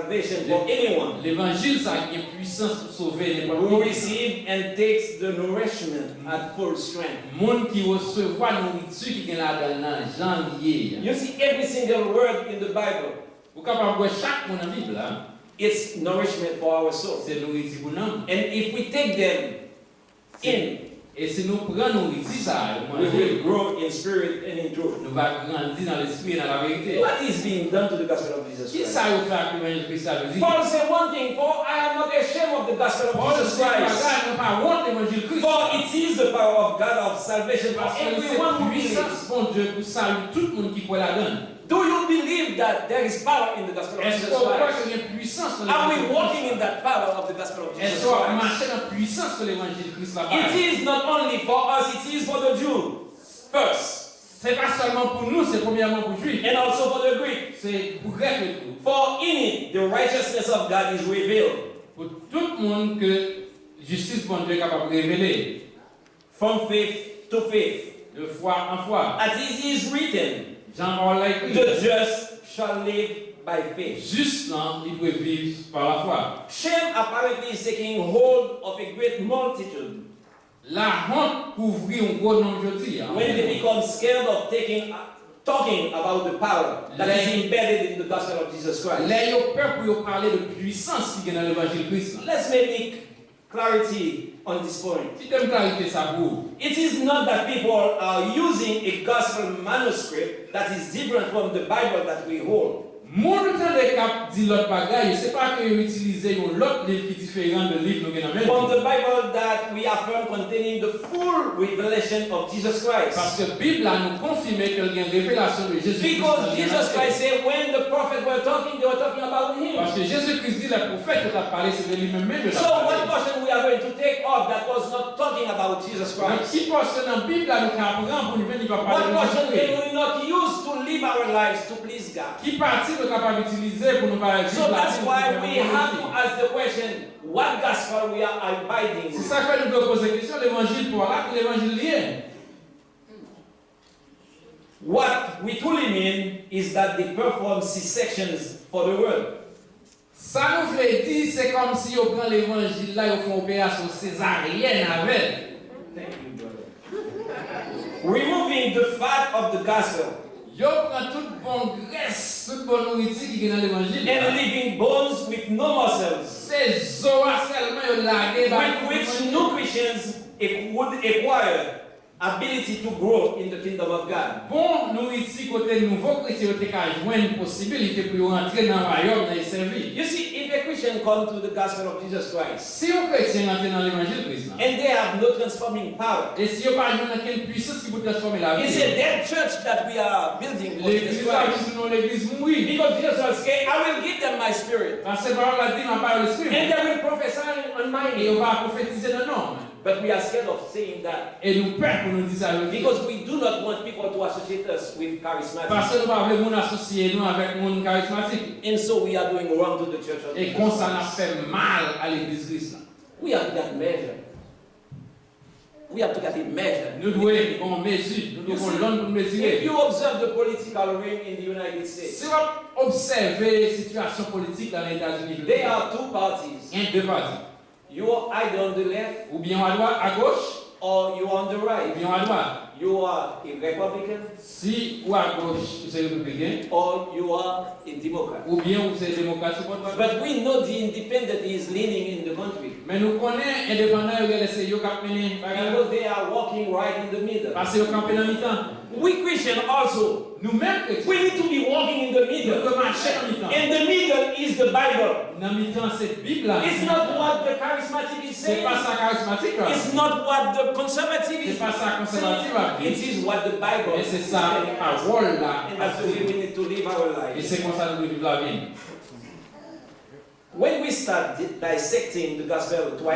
salvation for anyone L'évangile, ça a une puissance pour sauver n'importe who qui. receive and takes the nourishment at full strength. Monde qui recevoir nourriture qui est là dans janvier. You see, every single word in the Bible, Vous capable voir chaque mot dans la Bible là, it's nourishment for our soul. c'est nourriture pour nous. And if we take them in, Et si nous prenons nourriture ça, we will grow in spirit and in truth. nous va grandir dans l'esprit et dans la vérité. What is being done to the gospel of Jesus Qui Christ? ça vous fait que l'évangile Christ a dit? Paul said one thing, for I am not ashamed of the gospel of Jesus Christ. Nous pas honte l'évangile Christ. For it is the power of God of salvation for Parce que everyone who c'est believes. puissance, bon Dieu, pour saluer tout le monde qui croit là-dedans. Do you believe that there is power in the gospel of Est-ce Jesus qu'on croit Christ? qu'il y a puissance dans Are we l'évangile walking Christ? in that power of the gospel of Jesus Est-ce qu'on Christ? marche dans la puissance de l'évangile Christ là-bas? It is not only for us, it is for the Jew first, C'est pas seulement pour nous, c'est premièrement pour les Juifs. and also for the Greek. C'est pour grec et tout. For in it, the righteousness of God is revealed Pour tout le monde que justice bon Dieu est capable de révéler. from faith to faith. De foi en foi. As it is written, Jean-Paul l'a écrit. the just shall live by faith. Juste là, il peut vivre par la foi. Shame apparently is taking hold of a great multitude La honte couvrit un gros nombre aujourd'hui. when they become scared of talking about the power that is embedded in the gospel of Jesus Christ. Là, il y a peur pour parler de puissance qui est dans l'évangile Christ. Let's make clarity on this point. Si tu aimes clarifier ça pour vous, It is not that people are using a gospel manuscript that is different from the Bible that we hold. mon temps de cap dit l'autre bagaille, c'est pas que vous utilisez un autre livre qui est différent de livre que nous From avons. the Bible that we affirm containing the full revelation of Jesus Christ. Parce que la Bible a nous confirmé qu'il y a une révélation de Jésus. Because Jesus Christ said when the prophets were talking, they were talking about him. Parce que Jésus-Christ dit, le prophète qui a parlé, c'est de lui-même. So what portion we are going to take off that was not talking about Jesus Donc, Christ? si portion dans la Bible, nous apprenons pour nous venir What parler portion de Jésus. can we not use to live our lives to please God? Qui partie nous capable d'utiliser pour nous parler de So that's why we have to ask the question, what gospel we are abiding C'est in? ça que nous devons poser la question, l'évangile pour là, l'évangile lié. What we truly mean is that they perform C-sections for the world. Ça nous veut dire, c'est comme si on prend l'évangile là, on fait une opération césarienne avec. Thank you, brother. Removing the fat of the gospel Yo prend toute bonne graisse, toute bonne nourriture qui est dans l'évangile. and leaving bones with no muscles, C'est Zoa seulement yo lagué with which new Christians would acquire ability to grow in the kingdom of God. Bon nourriture côté nouveau chrétien te ka joindre possibilité pour rentrer dans le royaume et servir. You see, if a Christian comes to the gospel of Jesus Christ Si un chrétien entre dans l'évangile Christ, and they have no transforming power, et si on pas joindre quelle puissance qui peut transformer la it's vie. a dead church that we are building for Jesus L'église là, Christ. nous l'église mourir. Because Jesus Christ said, I will give them my spirit Parce que parole a dit ma parole l'esprit. and they will prophesy on my Et name. on va prophétiser le nom. But we are scared of saying that Et nous peur pour nous dire ça. because we do not want people to associate us with charismatics. Parce que nous pas voulons nous associer nous avec le monde charismatique. And so we are doing wrong to the church of Et Jesus comme ça, on a Christ. fait mal à l'église Christ. We have to get measured. We have to get it measured. Nous devons mesurer, nous devons l'homme pour If mesurer. you observe the political ring in the United States, Si on observe la situation politique dans les États-Unis, there are two parties. il y a deux partis. You are either on the left Ou bien à droite, à gauche, or you are on the ou right. bien à droite. You are a Republican Si ou à gauche, vous êtes républicain, or you are a Democrat. ou bien vous êtes démocrate, ou pas. But we know the independent is leaning in the country Mais nous connaissons indépendants, ils laissent yo campé because they are walking right in the middle. parce que yo campé dans mi-temps. We Christians also, Nous-mêmes chrétiens, we need to be walking in the nous middle. devons marcher dans mi-temps. And the middle is the Bible. Dans mi-temps, cette Bible là. It's not what the charismatic is C'est saying. pas ça charismatique là. It's not what the conservative C'est is pas ça conservatif saying. là. It is what the Bible Et is c'est ça, telling us. parole là. And that's the way we need to live our Et lives. c'est comme ça que nous vivons la vie. When we start dissecting the gospel to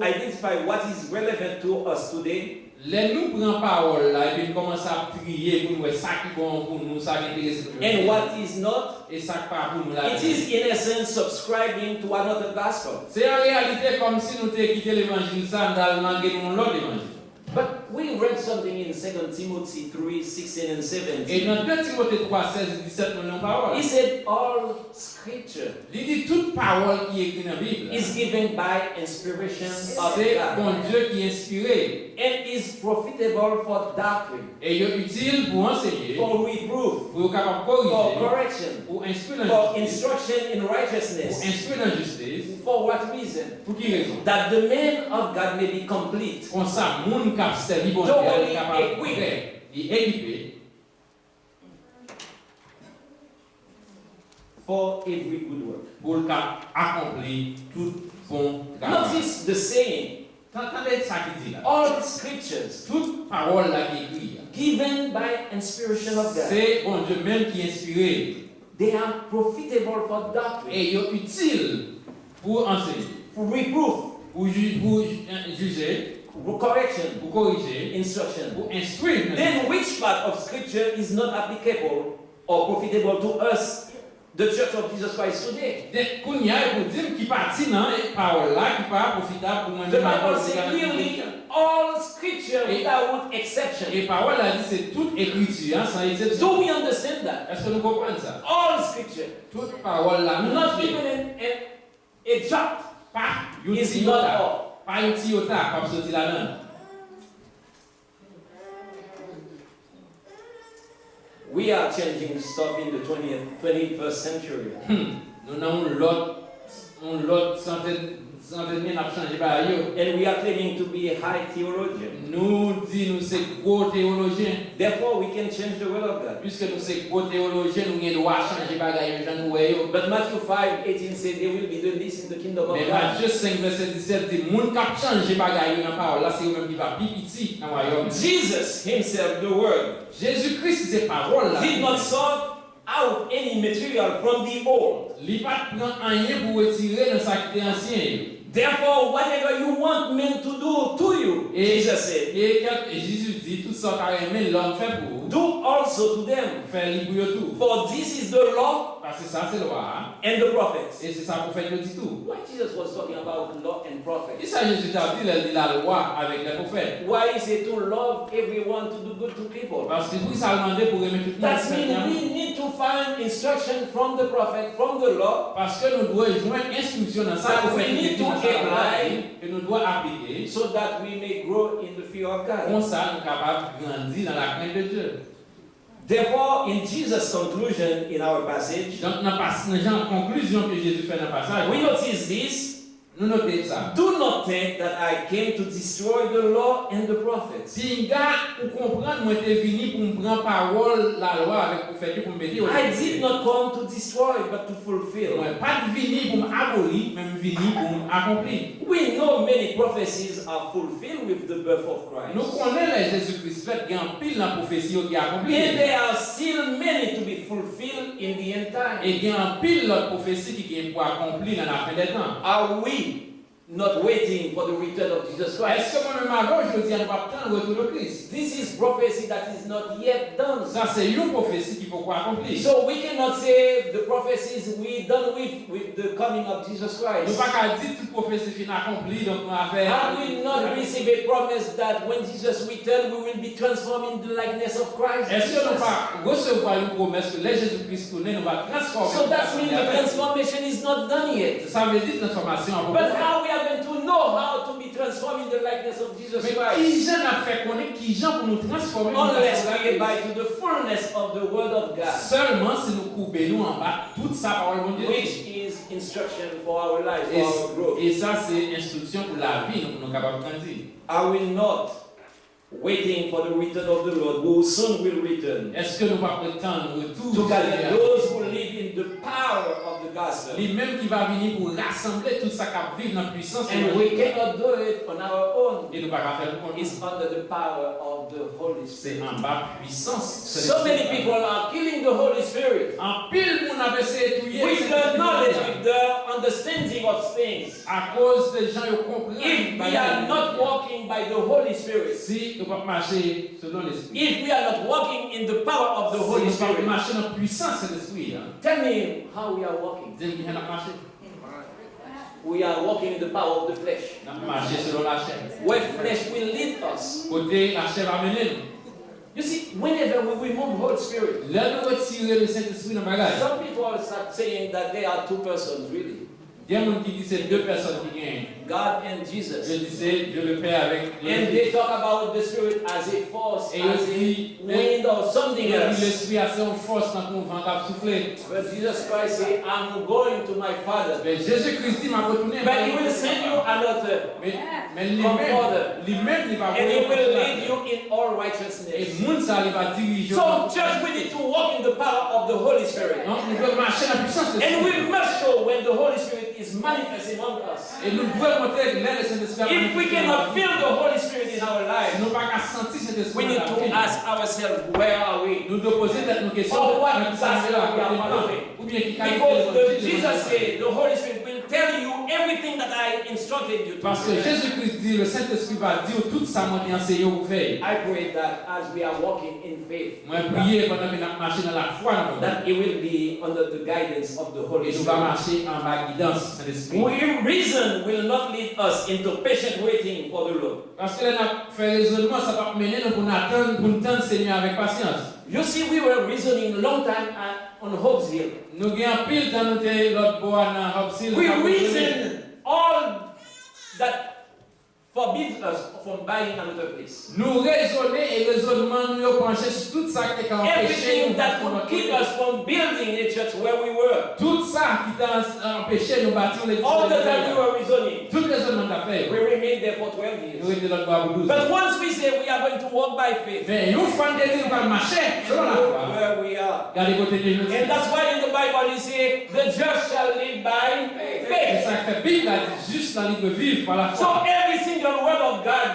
identify what is relevant to us today, Les nous prenons parole là et puis nous commençons à prier pour nous voir ça qui est bon pour nous, ça qui intéresse pour nous. and what is not, Et ça qui pas pour nous là. it is in essence subscribing to another gospel. C'est en réalité comme si nous t'ayons quitté l'évangile ça, nous allons manquer nous l'autre évangile. But we read something in 2 Timothy 3, 16 and Et 17. dans 2 Timothée 3, 16 et 17, nous avons parole. He said all scripture Il dit toute parole qui est écrite dans la Bible. is given by inspiration of C'est God bon Dieu qui est inspiré. and is profitable for doctrine, Et il est utile pour enseigner, for reproof, pour être capable de for corriger, correction, pour instruire for dans la justice. instruction in Pour righteousness. instruire dans la justice. For what reason? Pour qui raison? That the man of God may be complete, Comme ça, moun qui a servi bon Dieu, il est capable de faire, il est équipé for every good work. pour le cap accomplir tout bon travail. Notice the saying, T'entendez ça qui dit là? all scriptures Toute parole là qui est écrite, given by inspiration of God, c'est bon Dieu même qui est inspiré. they are profitable for doctrine, Et il est utile pour enseigner, for reproof, pour juger, for correction, pour corriger, instruction. pour instruire. Then which part of scripture is not applicable or profitable to us, the Church of Jesus Christ today? Qu'on y a pour dire qui partit dans les paroles là, qui pas profitable pour moi. The Bible says clearly all scripture without exception. Et parole là dit c'est toute écriture hein, sans exception. Do we understand that? Est-ce que nous comprenons ça? All scripture, Toute parole là, not even a jot, pas is yuti not yota, off. pas yuti yota, pas sorti là-dedans. We are changing stuff in the 21st century. Nous avons l'autre centaine à changer par ailleurs. And we are claiming to be a high theologian. Nous disons nous c'est gros théologien. Therefore, we can change the will of God. Puisque nous c'est gros théologien, nous avons droit changer par ailleurs. Jean nous voyons. But Matthew 5:18 said they will be doing this in the kingdom of Mais God. Matthieu 5 verset 17 dit moun k'ap changer par ailleurs dans parole là c'est eux même qui va pipiti dans royaume. Jesus himself, the word, Jésus-Christ c'est parole là. did not sort out any material from the old. Il pas prend rien pour retirer dans sa qui était ancien. Therefore, whatever you want men to do to you, Jesus said, Et Jésus dit tout ça carrément l'homme fait pour vous. do also to them. Faire libre tout. For this is the law Parce que ça c'est loi. and the prophets. Et c'est ça pour faire le dit tout. Why Jesus was talking about law and Et prophets? ça Jésus a dit la loi avec les prophètes. Why is it to love everyone to do good to people? Parce que vous ça demandé pour aimer tout le That monde. means we need to find instruction from the prophet, from the law, Parce que nous devons joindre instruction dans ça pour faire que nous devons appliquer. so that we may grow in the fear of God. Comme ça, nous sommes capables de grandir dans la crainte de Dieu. Therefore, in Jesus' conclusion in our passage, Donc, dans la conclusion que Jésus fait dans le passage, we notice this. nous notons ça. Do not think that I came to destroy the law and the prophets. Si gars, pour comprendre, moi, j'étais venu pour me prendre parole, la loi, avec pour faire pour me dire. I did not come to destroy, but to fulfill. Moi, pas de venir pour m'abolir, mais venir pour m'accomplir. We know many prophecies are fulfilled with the birth of Nous Christ. connaissons les Jésus-Christ fait qu'il y a un pile dans la prophétie qui est accomplie. And there are still many to be fulfilled in the end time. Et il y a un pile d'autres prophéties qui est pour accomplir dans la fin des temps. Are we not waiting for the return of Jesus Est-ce Christ? que moi-même avant, je dis à ne pas attendre le retour de Christ? This is prophecy that is not yet done. Ça, c'est une prophétie qu'il faut accomplir. So we cannot say the prophecies we done with the coming of Jesus Nous Christ. ne pouvons pas dire toute prophétie fin accomplie, donc on va faire. Have we not received a promise that when Jesus returns, we will be transformed in the likeness of Christ? Est-ce que nous ne pouvons pas recevoir une promesse que les Jésus-Christ tourné, nous va transformer? So that means the transformation is not done yet. Ça veut dire transformation en But how we are going to know how to be transformed in the likeness of Jesus Mais Christ? qui j'en a fait connaître, qui j'en pour nous transformer Unless we abide to the fullness of the Word of God, seulement si nous coupons nous en bas toute sa parole de Dieu. which is instruction for our life, for our growth. Et ça, c'est instruction pour la vie, nous sommes capables de grandir. Are we not waiting for the return of the Lord, who soon will return, Est-ce que nous ne pouvons pas prétendre le retour to du gather Seigneur? those who live in the power of the gospel? Lui-même qui va venir pour rassembler tout ça qui vit dans la puissance de And we Dieu. cannot do it on our own. Et nous ne pouvons pas faire pour nous. It's under the power of the Holy C'est Spirit. en bas puissance. So many people are killing the Holy Spirit En pile, on avait essayé de tuer with the knowledge, with the understanding of things. à cause des gens qui comprennent. If we are not walking by the Holy Spirit, Si nous ne pouvons pas marcher selon l'esprit. if we are not walking in the power of the Si nous Holy ne pouvons pas Spirit, marcher dans la puissance de l'esprit. tell me how we are walking. Dis-moi qui a marché. we are walking in the power of the flesh. N'a marché selon la chair. Where flesh will lead us. Côté la chair va mener nous. You see, whenever we remove Holy Spirit, Là nous retirer le Saint-Esprit dans bagage. some people start saying that they are two persons, really. Il y a des gens qui disent c'est deux personnes qui gagnent. God and Je Jesus. disais Dieu le Père avec And they talk about the Spirit as a force, Et as aussi, a wind or something else. l'Esprit a son force quand on vent cap souffler. But Jesus Christ said, I'm going to my Father. Mais Jésus-Christ dit m'a retourné. But he will send you another. Mais lui-même il va And he will lead you in all righteousness. Et monde ça il va diriger. So church, we need to walk in the power of the Holy Spirit. Donc nous devons marcher dans la puissance de And Dieu. we must show when the Holy Spirit is manifesting among us. Et nous devons montrer que l'aide de Saint-Esprit. If we cannot feel the Holy Spirit in our lives, Nous pas qu'à sentir cet we esprit. need to ask ourselves, where are we? Nous devons poser nos questions. Or what gospel we are following? Ou bien qui Because Jesus said, the Holy Spirit will tell you everything that I instructed you to Parce que do. Jésus-Christ dit, le Saint-Esprit va dire tout ça m'a enseigné au fait. I pray that as we are walking in faith, Moi prier pendant que nous marchons dans la foi that it will be under the guidance of the Holy et nous va Spirit. marcher en bas guidance de l'esprit. Reason will not lead us into patient waiting for the Lord. Parce que là nous fait raisonnement ça va mener nous pour attendre pour nous tendre Seigneur avec patience. You see, we were reasoning long time on Hobbs Hill. Nous gagnons pile temps nous te l'autre bois dans Hobbs Hill. We reason all that forbids us from buying another place. Nous raisonnons et raisonnement nous pencher sur tout ça qui est empêché Everything that could keep us from building a church where we were. tout ça qui t'a empêché nous bâtir l'église. All the time we were reasoning. Tout raisonnement t'a fait. We remained there for 12 Nous years. étions dans le bois pour 12. But once we say we are going to walk by faith, Mais une fois que nous allons marcher selon la foi. where we are. Regardez côté de Dieu. And that's why in the Bible it says, the just shall live by C'est faith. ça que fait Bible a dit juste dans le livre vivre par la So foi. every single word of God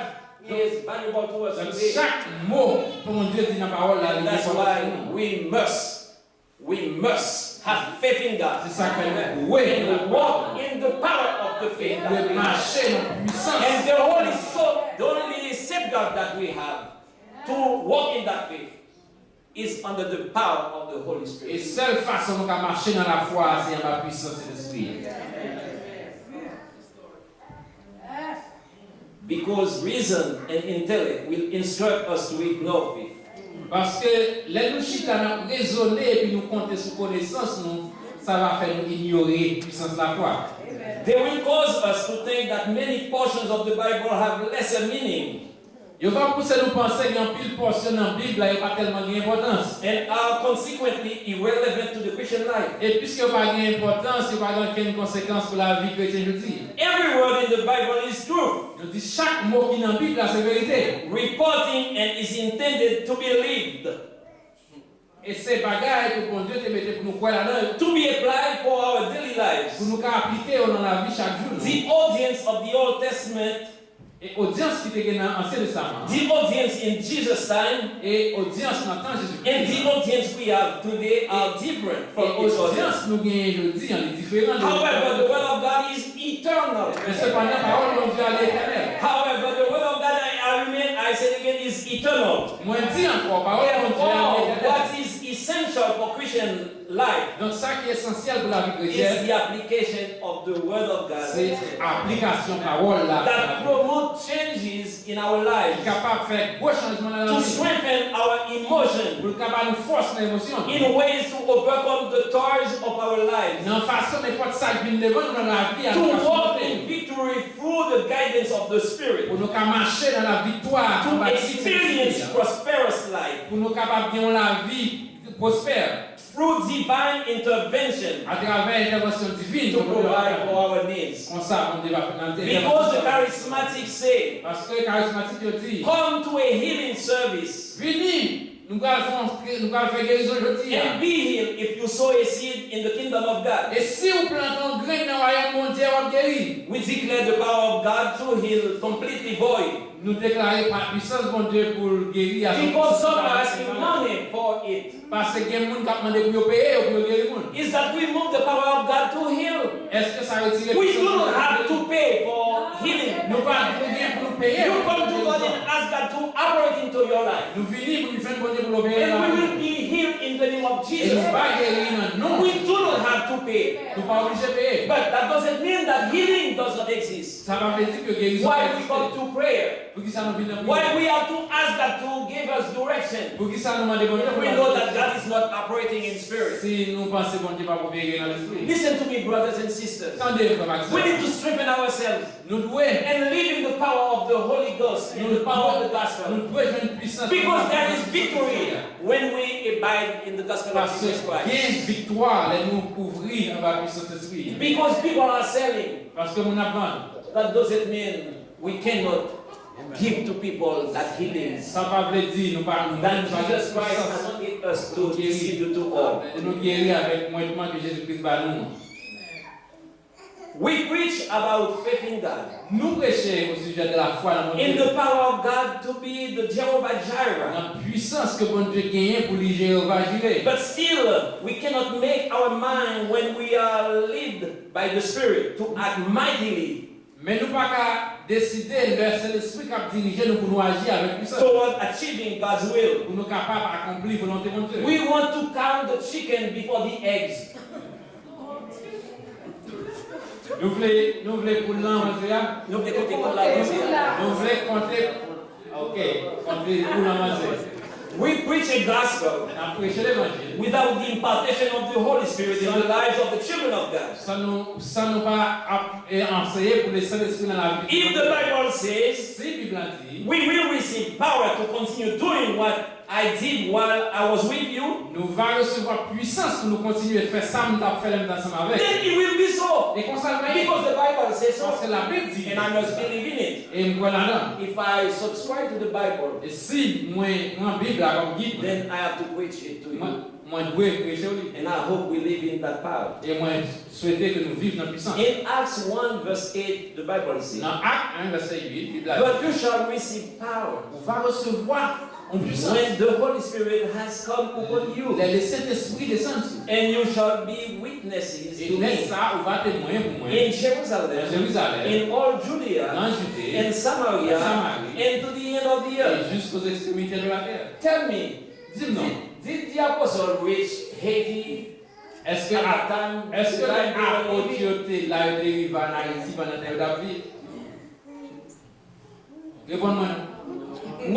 is valuable to us Donc today. chaque mot que mon Dieu dit dans la parole là, And il est that's important why pour nous. we must have faith in God. C'est ça que nous oui, And walk in the power of the faith that de we have. marcher dans la puissance. And the only safeguard that we have to walk in that faith is under the power of the Holy Et Spirit. seule façon de marcher dans la foi, c'est dans la puissance de l'esprit. Because reason and intellect will instruct us to ignore faith. Parce que les nous chita nous raisonner et puis nous compter sur connaissance, nous, ça va faire nous ignorer la puissance de la foi. They will cause us to think that many portions of the Bible have lesser meaning Il va pousser nous penser qu'il y a une pile portion dans la Bible, il n'y a pas tellement d'importance. and are consequently irrelevant to the Christian life. Et puisqu'il n'y a pas d'importance, il n'y a pas aucune conséquence pour la vie chrétienne, je dis. Every word in the Bible is true, Je dis chaque mot qui est dans la Bible, c'est vérité. reporting and is intended to be lived, Et ces bagages que bon Dieu te mette pour nous croire là-dedans, to be applied for our daily pour lives. nous appliquer dans la vie chaque jour. The audience of the Old Testament, Et audience qui était dans l'Ancien Testament, the audience in Jesus' time, et audience dans le temps de and the Jésus-Christ. audience we have today are different Et from each other. audience nous gagnons aujourd'hui, on est différents. However, the word of God is eternal. Mais cependant, la parole de Dieu elle est éternelle. However, the word of God, I say again, is eternal. Moi, je dis encore, la parole de Dieu elle est Therefore, éternelle. what is essential for Christian life Donc, ça qui est essentiel pour la vie is chrétienne, the application of the word of God c'est l'application de la parole là. that promote changes in our Qui est lives, capable de faire gros changements dans la to vie. strengthen our emotion Pour capable de force l'émotion. in ways to overcome the toils of our lives, Dans façon de pas ça qui vient devant nous dans la vie, à to nous walk affronter. in victory through the guidance of the Spirit, Pour nous marcher dans la victoire, to experience prosperous life pour nous capables de vivre la vie prospère through divine intervention à travers l'intervention divine. to provide for our needs. Comme ça, on va faire Because the charismatics say, parce que charismatique dit, come to a healing service venez, nous allons faire guérison aujourd'hui. and be healed if you sow a seed in the kingdom of God. Et si vous plantez un grain dans le royaume mondial, on guérit. We declare the power of God to heal completely void. Nous déclarons par puissance de Dieu pour guérir. Because some are asking money for it. Parce que il y a des gens qui ont demandé pour payer ou pour guérir. Is that we move the power of God to heal. Est-ce que ça retire We do not have to pay for healing. Nous pas pour payer. You come to God and ask God to operate into your life. Nous venons pour nous faire bon Dieu pour payer. And we will be healed in in the name of Et Jesus. nous pas guérir dans le nom. We do not have to pay. Nous pas obligés de payer. But that doesn't mean that healing does not exist. Ça va veut dire que guérison Why existe. we come to prayer? Pour qui ça nous vient dans Why prière? we have to ask God to give us direction? Pour qui ça nous demande bon Dieu? If we know that God is not operating in spirit. Si nous pensons bon Dieu va opérer dans l'esprit. Listen to me, brothers and sisters. Attendez, frère Maxime. We need to strengthen ourselves Nous devons and live in the power of the Holy Ghost and the power of the gospel. nous devons jouer une puissance. Because there is victory when we abide in the gospel of Parce que Jesus il y a Christ. une victoire là nous ouvrir dans la puissance de l'esprit. Because people are selling. Parce que mon avant, That doesn't mean we cannot give to people that healing. ça va veut dire nous pas nous That Jesus Christ has not given us to distribute to all. nous guérir avec moins que Jésus-Christ va nous. We preach about faith in God. Nous prêchons au sujet de la foi dans mon In Dieu. the power of God to be the Jehovah Jireh. La puissance que bon Dieu gagne pour les Jéhovah Jireh. But still, we cannot make our mind when we are led by the Spirit to act mightily Mais nous pas qu'à décider, c'est l'esprit qui a dirigé nous pour nous agir avec puissance. toward achieving God's will. Pour nous capables d'accomplir la volonté de Dieu. We want to count the chicken before the eggs. Nous voulons pour l'envoyer. Nous voulons compter pour la musique. Nous voulons compter. Ok, compter pour l'envoyer. We preach a gospel On a prêché l'évangile. without the impartation of the Holy Spirit in the lives of the children of God. Ça nous pas enseigner pour les Saint-Esprit dans la vie. If the Bible says, Si la Bible a dit, we will receive power to continue doing what I did while I was with you, nous allons recevoir puissance pour nous continuer à faire ça, nous avons fait le même ensemble avec. then it will be so. Et qu'on s'en va y Because the Bible says parce so, que la Bible dit, and I must believe in it. et moi là-dedans. If I subscribe to the Bible, Et si moi, Bible a comme guide, then I have to preach it to you. moi, je dois prêcher au livre. And I hope we live in that power. Et moi, souhaiter que nous vivions dans la puissance. In Acts 1 verse 8, the Bible says, Dans Acte 1, verset 8, la Bible a dit, but you shall receive power on va recevoir en puissance. when the Holy Spirit has come upon you, Le Saint-Esprit descend sur nous. and you shall be witnesses Et to laisse me ça, on va témoigner pour moi. in Dans Jerusalem, Jérusalem, in all Judea, dans Judée, in Samaria, Samarie, and to the end of the earth. et jusqu'aux extrémités de la terre. Tell me, Dis-moi, did the apostle reach Haiti est-ce que at that time? est-ce que the time they were l'apôtre living? était là et arrivé en Haïti pendant la terre d'Avril? Réponds-moi. No.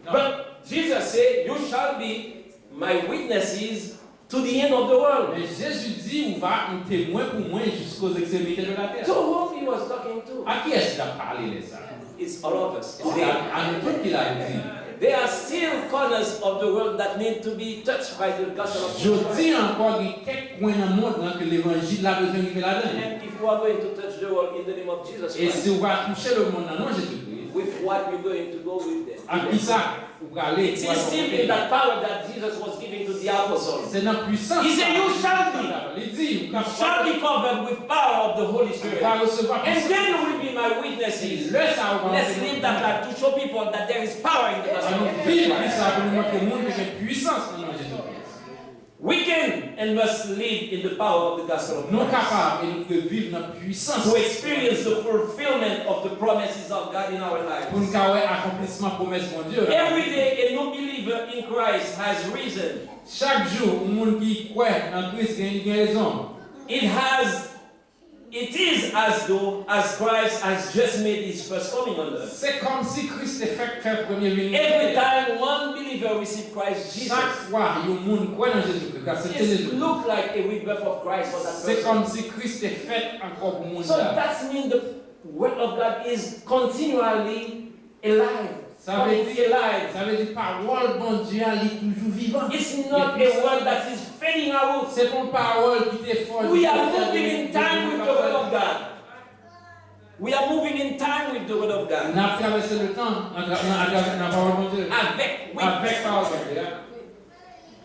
Non. But Jesus said, you shall be my witnesses to the end of the world. Mais Jésus dit, on va un témoin pour moi jusqu'aux extrémités de la terre. To whom he was talking to? À qui est-ce qu'il a parlé de ça? It's all of us. C'est à nous tous qu'il a dit. There are still corners of the world that need to be touched by the gospel of Je Jesus Christ. dis encore, il y a quelques coins dans le monde dans que l'évangile a besoin de faire là-dedans. And if we are going to touch the world in the name of Jesus Et Christ, si on va toucher le monde dans le nom de Jésus-Christ, with what we're going to go with them. à qui ça? Pour aller. It is still in that power that Jesus was giving to the apostles. C'est dans la puissance. He said, you shall be. Il dit, You shall be covered with power of the Holy Spirit. va recevoir And puissance. then you will be my witnesses. Le ça, on va Let's live that life to show people that there is power in the gospel. nous vivre ça pour nous montrer au monde que j'ai puissance dans le nom de Jésus-Christ. We can and must live in the power of the gospel of Nous Christ capables et nous pouvons vivre dans la puissance to experience the fulfillment of the promises of God in our lives. pour nous avoir accomplissement promesse mon Dieu. Every day, a new believer in Christ has risen. Chaque jour, un monde qui croit en Christ gagne raison. It is as though as Christ has just made his first coming on earth. C'est comme si Christ est fait premier venue. Every time one believer receives Christ Jesus, Chaque fois, il y a un monde qui croit dans Jésus-Christ. Car c'est it Jésus. looks like a rebirth of Christ for that C'est person. comme si Christ est fait encore pour le monde. So that means the word of God is continually alive. Ça veut dire, alive. ça veut dire parole bon Dieu elle est toujours vivante. It's not a word that is fading out. C'est une parole qui t'est forte. We are moving in time with the word of God. We are moving in time with the word of God. On a traversé le temps à travers la parole bon Dieu. Avec parole bon Dieu.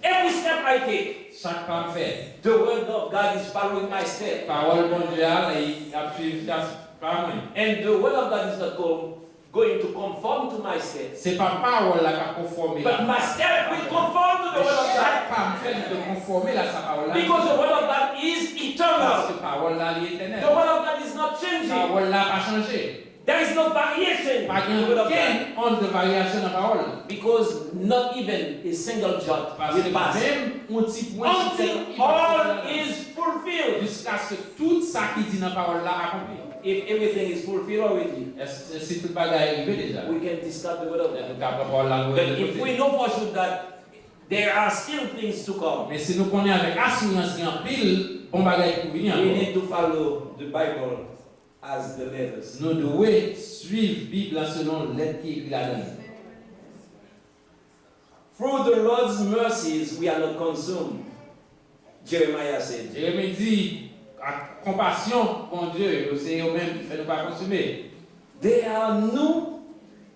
Every step I take, Chaque pas fait. the word of God is following my step. Parole bon Dieu elle a suivi par moi. And the word of God is not going to conform to my step. C'est pas parole là qui a conformé. But my step will conform to the word of God. Chaque pas fait de conformer à sa parole là. Because the word of God is Parce eternal. que parole là est The éternelle. word of God is not changing. Parole là pas changé. There is no variation Pas in the word of God. aucune onde de variation dans la parole. Because not even a single jot Parce will que pass. même un petit point Until all is fulfilled. jusqu'à ce que tout ça qui dit dans la parole là accompli. If everything is fulfilled already, Si tout le bagage est arrivé déjà. we can discard the word of God. Nous capable la parole là. But if we know for sure that there are still things to come, Mais si nous connaissons avec assurance qu'il y a un pile bon bagage pour venir. we need to follow the Bible as the letters. Nous devons suivre la Bible selon l'être qui est écrit là-dedans. Through the Lord's mercies, we are not consumed. Jeremiah said. Jérémie dit, à compassion, bon Dieu, c'est eux-mêmes qui fait nous pas consommer. They are new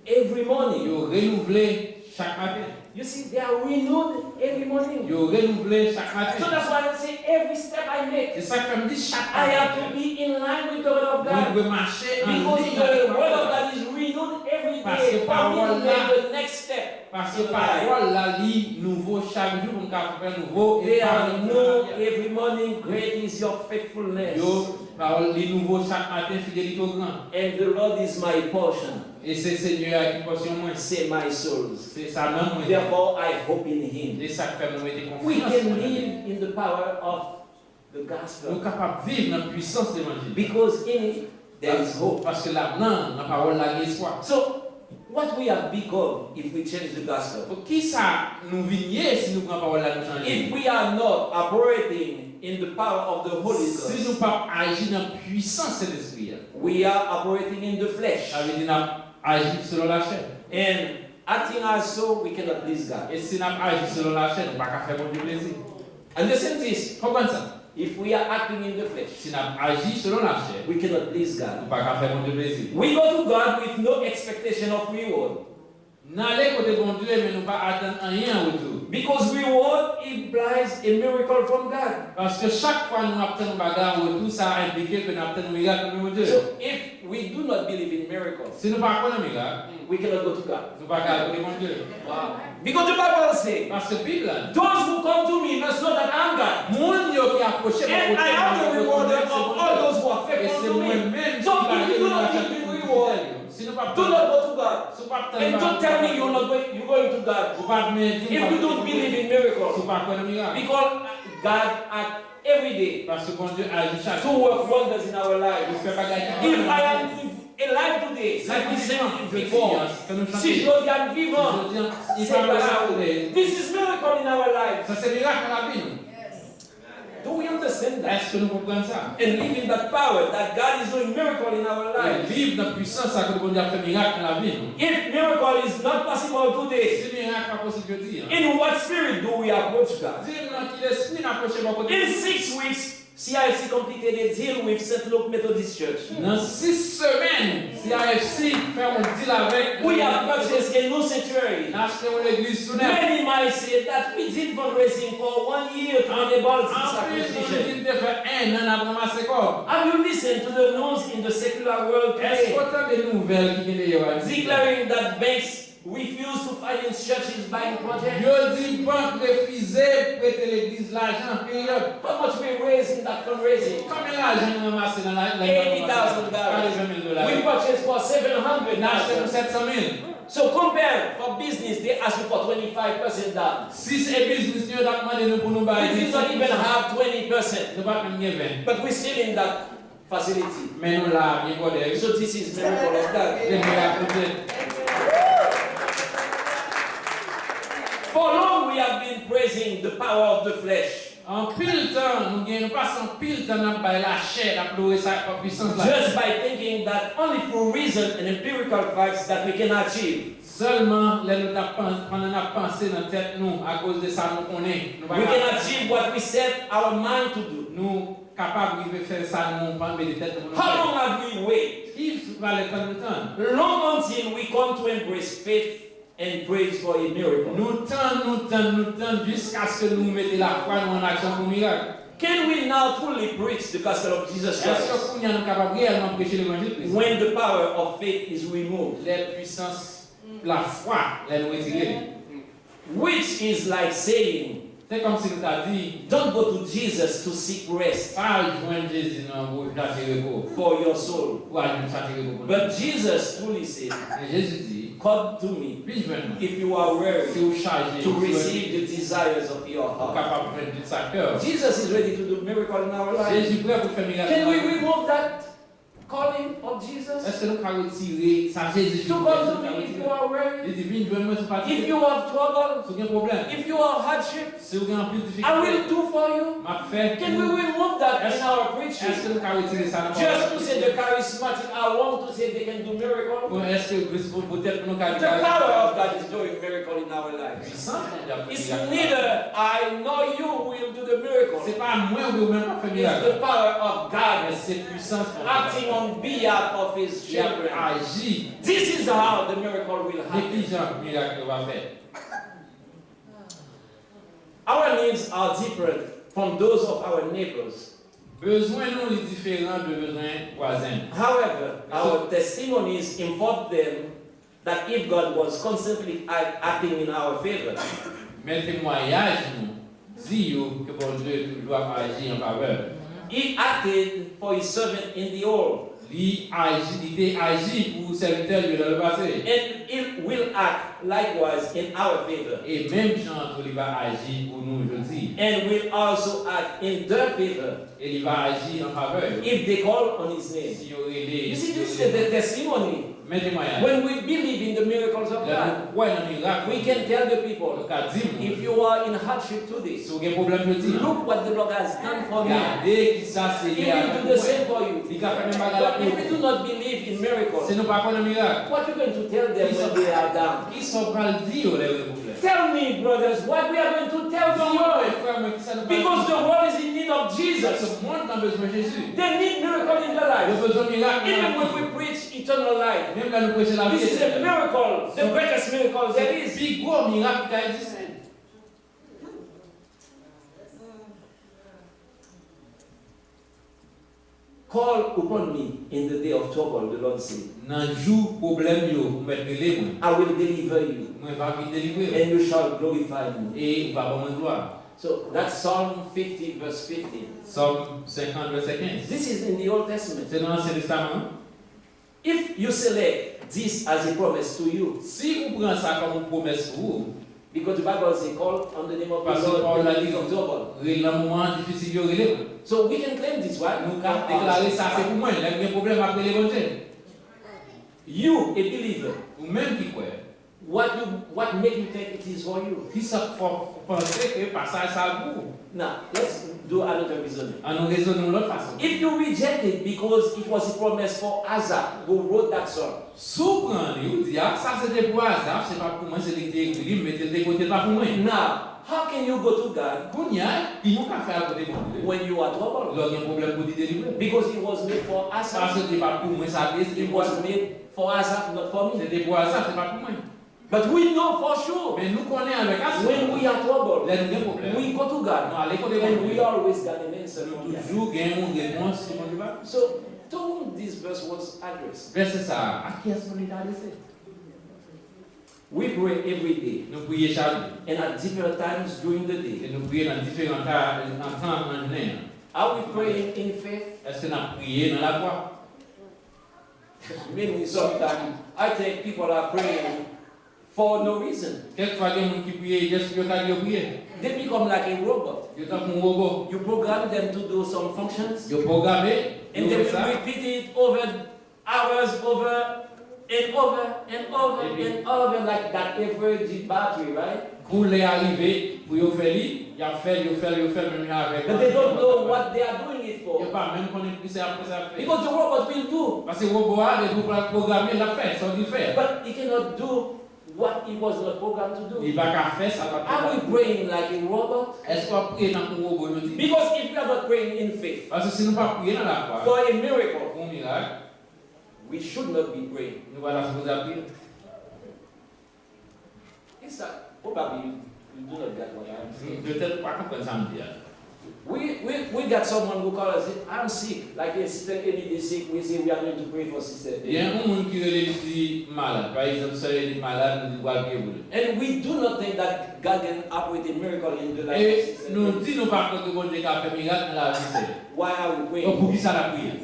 every Ils morning. ont renouvelé chaque matin. You see, they are renewed every morning. Ils ont renouvelé chaque So matin. that's why I say every step I make, C'est ça que je me dis chaque I have matin. to be in line with the word of Nous God. devons marcher en Because ligne the avec word la of parole. God is renewed every Parce day que for me to parole là- make the next step. Parce que in la life. parole là lit nouveau chaque jour pour nous faire nouveau. They Et are parole new every morning. Great is your faithfulness. Yo, parole lit nouveau chaque matin, fidélité au grand. And the Lord is my portion. Et c'est Seigneur qui portion moi. Say my souls. C'est ça même moi. Therefore, I hope in Him. C'est ça qui fait nous mettre We confiance. can live in the power of the Nous gospel. sommes capables de vivre dans la puissance de l'évangile. Because in it, there is hope. Parce que là-dedans, la parole là, il y a espoir. So, what we have become if we change the gospel? Pour qui ça nous vigner si nous prenons la parole là, nous changer? If we are not operating in the power of the Holy Si nous Ghost, ne pas agir dans la puissance de l'esprit, we are operating in the flesh. ça veut dire nous agir selon la chair. And acting as so, we cannot please God. Et si nous agissons selon la chair, nous ne pouvons pas faire mon Dieu plaisir. Understand this? Comprenez ça? If we are acting in the flesh, Si nous agissons selon la chair, we cannot please nous ne God. pouvons pas faire mon Dieu plaisir. We go to God with no expectation of reward. Nous allons côté bon Dieu, mais nous ne pas attendre rien en retour. Because reward implies a miracle from God. Parce que chaque fois que nous obtenons un bagage en retour, ça implique que nous obtenons un miracle de mon Dieu. So if we do not believe in miracles, Si nous ne pas un miracle, we cannot go to God. nous ne pouvons pas aller mon Dieu. Because the Bible says, Parce que la Bible, those who come to me must know that I'm God. moun yo qui approché And I am the rewarder of all those who are Et faithful c'est to me. moi-même So qui if you do not give me reward, Si nous pas do not go to God. Si nous pas And don't tell me you're going to God. Vous pas me dire If you don't believe in Si miracles. pas connaître miracle. Because God acts every day Parce que bon Dieu agit chaque to work wonders in our Il lives. fait bagaille. If I am alive today, like we said before, si je reviens vivant, Il parle de ça today. this is miracle in our lives. Ça c'est miracle dans la vie. Do we understand that? Est-ce que nous comprenons ça? And live in that power that God is doing miracle in our lives. Vivre dans la puissance à que bon Dieu a fait miracle dans la vie. If miracle is not possible today, Si miracle pas possible de dire. in what spirit do we approach God? Dis-moi qui l'esprit n'approche pas côté. In 6 weeks, CIFC completed a deal with St. Luke Methodist Church. Dans 6 semaines, CIFC fait un deal avec. We have purchased a new sanctuary. Acheté une église sous neuf. Many might say that we did fundraising for 1 year to enable this En plus, acquisition. on dit de faire un an après ramassé quoi. Have you listened to the news in the secular world Est-ce today qu'autant de nouvelles qui viennent de declaring that banks refuse to finance churches buying projects? Yo dis banque refusé prêter l'église l'argent période. How much we raised in that fundraising? Combien d'argent nous ramassé dans la $80,000. We purchased for On a acheté pour 700,000. 700 000. So compare for business, they ask you for 25% down. Si c'est business, nous avons demandé nous pour nous We bailler. did not even have 20%, Nous pas même 20. but we're still in that facility. Mais nous là, bien quoi d'ailleurs. So this is miracle of God. Les miracles peut-être. For long we have been praising the power of the flesh, En pile temps, nous passons pile temps dans la chair, à pleurer sa puissance là. just by thinking that only through reason and empirical facts that we can achieve. Seulement, là, nous avons pensé dans la tête, nous, à cause de ça, nous connaissons. We can achieve what we set our mind to do. Nous capables de faire ça, nous prendre des têtes. How long have we waited? Il va le temps de temps. Long until we come to embrace faith and praise for a miracle. Nous tendons jusqu'à ce que nous mettions la foi en action pour miracle. Can we now truly preach the gospel of Jesus Est-ce Christ que nous sommes capables réellement prêcher l'évangile? when the power of faith is removed? Les puissances, la foi, les nous retirer. Which is like saying C'est comme si nous avons dit, don't go to Jesus to seek rest pas joindre Jésus dans vos châteaux repos. for your soul. Pour aller dans château repos. But Jesus truly said, Mais Jésus dit, come to me puis joindre-moi. if you are Si weary vous chargez, to receive the desires of your vous heart. capable de faire tout ça cœur. Jesus is ready to do miracle in our lives. Jésus prêt pour faire miracle. Can we remove that calling of Jesus? Est-ce que nous pouvons retirer ça Jésus? To come to me if you are weary, Il dit, viens joindre-moi sur if fatigué. you have trouble, Si vous avez un problème, if you have hardship, si vous avez un peu de I difficulté, will do for you. m'a fait. Can we remove that in our Est-ce preaching? que nous pouvons retirer ça dans Just to say the charismatic, I want to say they can do miracle. Ou est-ce que peut-être nous The pouvons power of God is doing miracle in our lives. puissance? It's neither I know you will do the miracle. C'est pas moi ou même pas faire It's miracle. the power of Mais God c'est puissance pour acting on behalf of His Il a children. agi. This is how the miracle will happen. Négligent miracle va faire. Our needs are different from those of our neighbors. Besoin nous est différent de besoin voisin. However, our testimonies inform them that if God was constantly acting in our favor, Mais témoignage nous dit que bon Dieu doit agir en faveur. He acted for His servant in the old, Il était agi pour serviteur de dans le passé. and it will act likewise in our favor, Et même chance il va agir pour nous aujourd'hui. and will also act in their favor Et il va agir en faveur. if they call on His name. Si on est You see, this is the testimony. mais témoignage. When we believe in the miracles of God, Ouais, dans miracle. we can tell the people, If if you are in hardship today, si vous avez un problème de dire, look what the Lord has done for me. regardez qui ça c'est He will do the same for you. Il a fait même But bagarre if we do not believe in miracles, Si nous ne parlons pas de miracle, what are you going to tell them when they are down? qui sont pas le dire les problèmes? Tell me, brothers, what we are going to tell the world. Because the world is in need of Jesus. Ce monde a besoin de Jésus. They need miracle in their Il a life. besoin de miracle. Even when we preach eternal life, Même quand nous prêchons la vie, this is a miracle, the greatest miracle there c'est le is. plus gros miracle qui a existé. Call upon me in the day of trouble, the Lord said. Dans le jour problème, vous mettez les mains. I will deliver you, Moi, je vais vous délivrer. and you shall glorify me. Et vous allez me gloire. So that's Psalm 50, verse 15. Somme 50, verset 15. This is in the Old Testament. C'est dans l'Ancien Testament. If you select this as a promise to you, Si vous prenez ça comme une promesse pour vous, because the Bible says, call on the name of the parce que Lord Paul in a the dit days of trouble. dans le moment difficile, il y aurait les mains. So we can claim this, right? Nous avons déclaré ça, c'est pour moi. Il y a un problème après l'évangile. You, a believer, Ou même qui croit. what make you think it is for you? Qui ça faut penser que passage ça pour vous? Now, let's do another reasoning. En nous raisonnons de l'autre façon. If you reject it because it was a promise for Asaph, who wrote that song, Surprendre, vous dites, ah, ça c'était pour hasard, c'est pas pour moi, c'est écrit, mais c'est côté pas pour moi. now, how can you go to God Pour y aller, ils n'ont pas fait à côté de moi. when you are troubled? Ils ont un problème pour te délivrer. Because it was made for Ça, Asaph. c'était pas pour moi, ça c'était It pour was made for Asaph, not for me. C'était pour hasard, c'est pas pour moi. But we know for sure, Mais nous connaissons avec when we are troubled, là, nous avons un problème. we go to Nous God, allons côté and de we Dieu. always got an answer Nous from God. toujours gagnons une réponse sur mon débat. So, to whom this verse was addressed? Verset ça, à qui est-ce qu'on est adressé? We pray every day, Nous prions chaque jour. and at different times during the day. Et nous prions dans différents temps en journée. Are we praying in faith? Est-ce que nous avons prié dans la foi? Maybe sometimes I think people are praying for no reason. Quelquefois, il y a des gens qui prient juste pour qu'ils prient. They become like a robot. Ils sont comme un robot. You program them to do some functions, Ils sont programmés. and Ils they font ça. will repeat it over hours, over and over and over and over, like that every battery, right? Pour les arriver, pour les faire, ils ont fait, même avec. But they don't know what they are doing it Ils for. n'ont pas même connu ce que c'est après ça fait. Because the robot will do, Parce que le robot a des programmer la faire, sans le faire. but he cannot do what he was not programmed to do. Il va pas faire ça. Are we praying like a robot? Est-ce qu'on prie dans un robot? Because if we are not praying in faith Parce que si nous ne pas prier dans la foi, for a miracle, pour un miracle, we should not be praying. nous allons se poser à prier. It's probably you do not get what I'm saying. Peut-être pas comprendre ça me dit. We we got someone who calls us, I'm sick, like a sister Eddie is sick, we say we are going to pray for sister Il y a Eddie. un monde qui est malade. Par exemple, si elle est malade, nous devons prier pour lui. And we do not think that God can operate a miracle in the life of Et sister nous Eddie. disons par contre que bon Dieu a fait miracle dans la vie. Why are we Donc praying? pour qui ça la prière?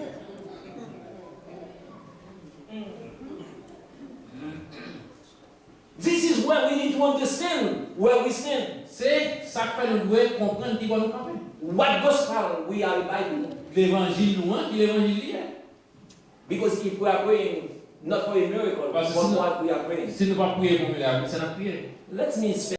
This is where we need to understand where we stand. C'est ça que fait nous devons comprendre qui va nous camper. What gospel we are abiding. L'évangile nous, qui l'évangile lié. Because if we are praying not for a miracle, but Parce que for sinon- what we are praying. Si nous ne pas prier pour miracle, c'est la prière. Let me spend